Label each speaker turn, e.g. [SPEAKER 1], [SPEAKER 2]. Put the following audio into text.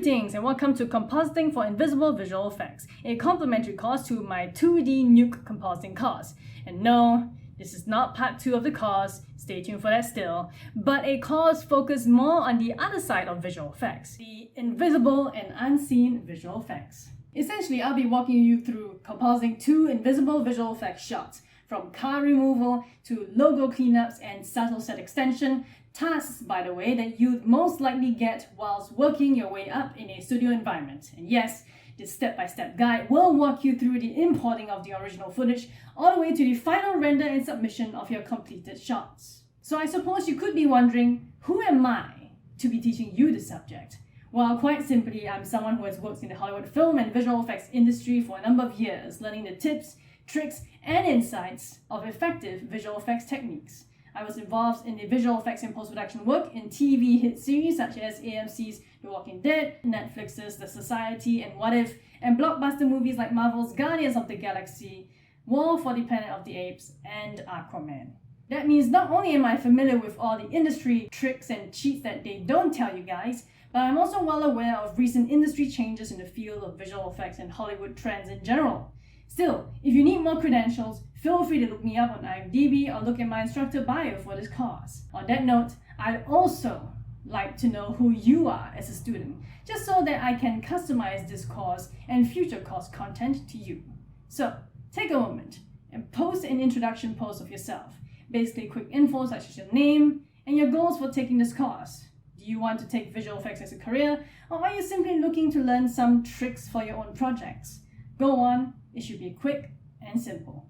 [SPEAKER 1] Greetings and welcome to Compositing for Invisible Visual Effects, a complementary course to my 2D Nuke compositing course. And no, this is not part 2 of the course, stay tuned for that still, but a course focused more on the other side of visual effects, the invisible and unseen visual effects. Essentially, I'll be walking you through compositing 2 invisible visual effects shots, from car removal to logo cleanups and subtle set extension, tasks, by the way, that you'd most likely get whilst working your way up in a studio environment. And yes, this step-by-step guide will walk you through the importing of the original footage all the way to the final render and submission of your completed shots. So I suppose you could be wondering, who am I to be teaching you the subject? Well, quite simply, I'm someone who has worked in the Hollywood film and visual effects industry for a number of years, learning the tips, tricks, and insights of effective visual effects techniques. I was involved in the visual effects and post-production work in TV hit series such as AMC's The Walking Dead, Netflix's The Society and What If, and blockbuster movies like Marvel's Guardians of the Galaxy, War for the Planet of the Apes, and Aquaman. That means not only am I familiar with all the industry tricks and cheats that they don't tell you guys, but I'm also well aware of recent industry changes in the field of visual effects and Hollywood trends in general. Still, if you need more credentials, feel free to look me up on IMDb or look at my instructor bio for this course. On that note, I'd also like to know who you are as a student, just so that I can customize this course and future course content to you. So, take a moment and post an introduction post of yourself. Basically quick info such as your name and your goals for taking this course. Do you want to take visual effects as a career, or are you simply looking to learn some tricks for your own projects? Go on, it should be quick and simple.